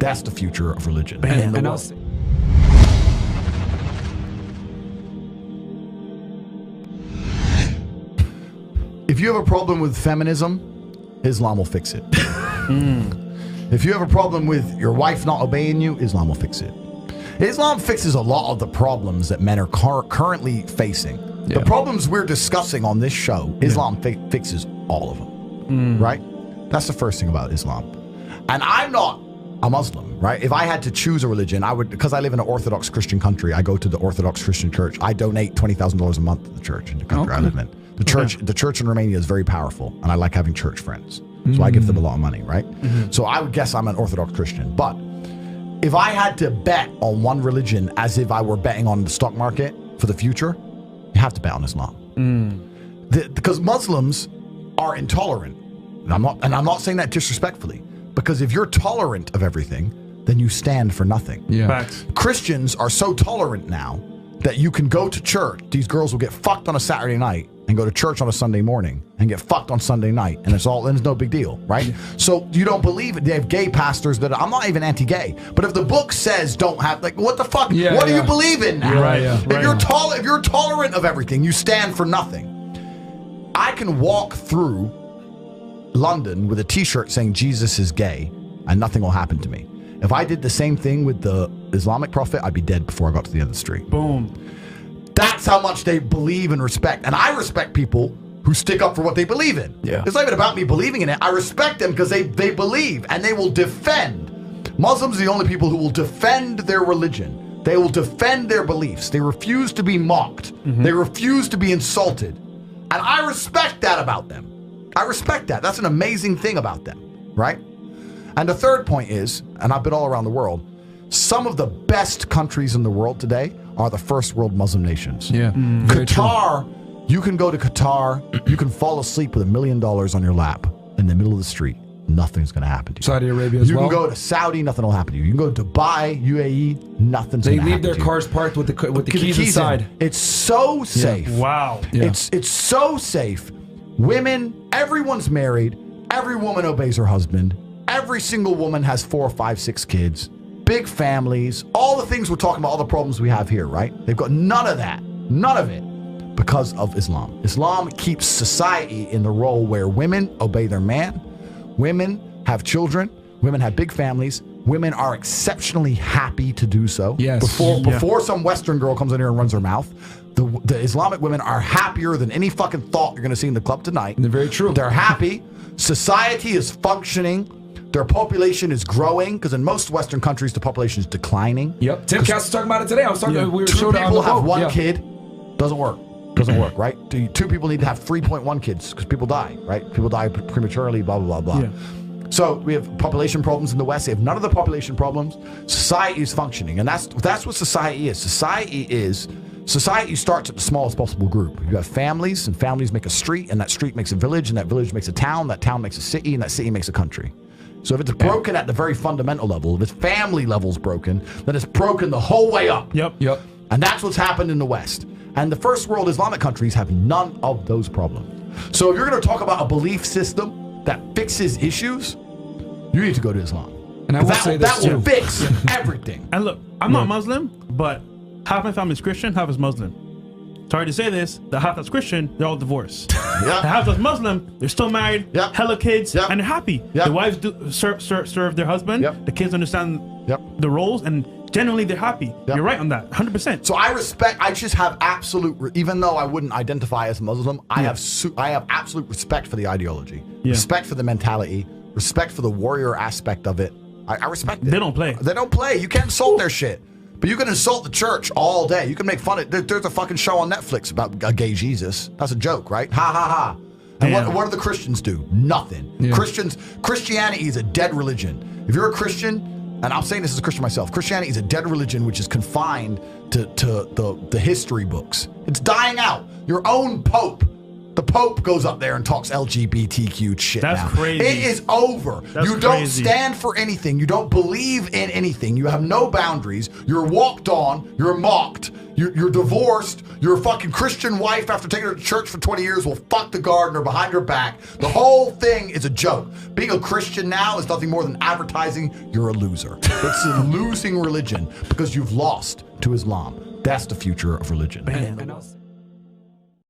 That's the future of religion. And if you have a problem with feminism, Islam will fix it. If you have a problem with your wife not obeying you, Islam will fix it. Islam fixes a lot of the problems that men are currently facing. Yeah. The problems we're discussing on this show, Islam fixes all of them, right? That's the first thing about Islam. And I'm not a Muslim, right? If I had to choose a religion, I would, because I live in an Orthodox Christian country, I go to the Orthodox Christian church. I donate $20,000 a month to the church in the country I live in. The church in Romania is very powerful, and I like having church friends. So I give them a lot of money, right? So I would guess I'm an Orthodox Christian. But if I had to bet on one religion as if I were betting on the stock market for the future, you have to bet on Islam. Because Muslims are intolerant. And I'm not saying that disrespectfully. Because if you're tolerant of everything, then you stand for nothing. Yeah. Facts. Christians are so tolerant now that you can go to church. These girls will get fucked on a Saturday night and go to church on a Sunday morning and get fucked on Sunday night, and it's no big deal, right? Yeah. So you don't believe it. They have gay pastors that I'm not even anti-gay, but if the book says don't have, like, what the fuck? Yeah, what do you believe in now? Right, yeah. If you're tolerant of everything, you stand for nothing. I can walk through London with a T-shirt saying Jesus is gay, and nothing will happen to me. If I did the same thing with the Islamic prophet, I'd be dead before I got to the end of the street. Boom. That's how much they believe and respect. And I respect people who stick up for what they believe in. Yeah. It's not even about me believing in it. I respect them because they believe and they will defend. Muslims are the only people who will defend their religion. They will defend their beliefs. They refuse to be mocked. They refuse to be insulted. And I respect that about them. I respect that. That's an amazing thing about them, right? And the third point is, and I've been all around the world, some of the best countries in the world today are the first world Muslim nations. Yeah. Qatar, you can go to Qatar, you can fall asleep with $1 million on your lap in the middle of the street. Nothing's going to happen to you. Saudi Arabia as well. You can go to Saudi, nothing will happen to you. You can go to Dubai, UAE, nothing's going to happen to you. They leave their cars parked with the keys inside. It's so safe. Yeah. Wow. Yeah. It's so safe. Women, everyone's married. Every woman obeys her husband. Every single woman has 4, 5, 6 kids. Big families. All the things we're talking about, all the problems we have here, right? They've got none of that. None of it. Because of Islam. Islam keeps society in the role where women obey their man. Women have children. Women have big families. Women are exceptionally happy to do so. Yes. Before some Western girl comes in here and runs her mouth, the Islamic women are happier than any fucking thought you're going to see in the club tonight. And they're very true. They're happy. Society is functioning. Their population is growing, because in most Western countries, the population is declining. Yep. Tim Cass was talking about it today. I was talking. We were 2 showed people on the have boat. 1 kid. Doesn't work. Doesn't work, right? 2 people need to have 3.1 kids because people die, right? People die prematurely, blah, blah, blah, blah. Yeah. So we have population problems in the West. They have none of the population problems. Society is functioning, and that's what society is. Society starts at the smallest possible group. You have families, and families make a street, and that street makes a village, and that village makes a town, that town makes a city, and that city makes a country. So if it's broken at the very fundamental level, if its family level's broken, then it's broken the whole way up. Yep. And that's what's happened in the West. And the first world Islamic countries have none of those problems. So if you're going to talk about a belief system that fixes issues, you need to go to Islam. And I will say this that will fix everything. And look, I'm not Muslim, but half my family is Christian, half is Muslim. Sorry to say this, the half that's Christian, they're all divorced. The half that's Muslim, they're still married, hella kids, and they're happy. The wives do serve their husband, the kids understand the roles, and generally they're happy. You're right on that, 100%. So I just have absolute, even though I wouldn't identify as Muslim, I have absolute respect for the ideology, respect for the mentality, respect for the warrior aspect of it. I respect it. They don't play. They don't play. You can't insult their shit. But you can insult the church all day. You can make fun of it. There's a fucking show on Netflix about a gay Jesus. That's a joke, right? Ha ha ha. And what do the Christians do? Nothing. Yeah. Christianity is a dead religion. If you're a Christian, and I'm saying this as a Christian myself, Christianity is a dead religion which is confined to the history books. It's dying out. Your own Pope The Pope goes up there and talks LGBTQ shit. That's crazy. It is over. You don't stand for anything. You don't believe in anything. You have no boundaries. You're walked on. You're mocked. You're divorced. Your fucking Christian wife, after taking her to church for 20 years, will fuck the gardener behind her back. The whole thing is a joke. Being a Christian now is nothing more than advertising you're a loser. It's a losing religion because you've lost to Islam. That's the future of religion. Man.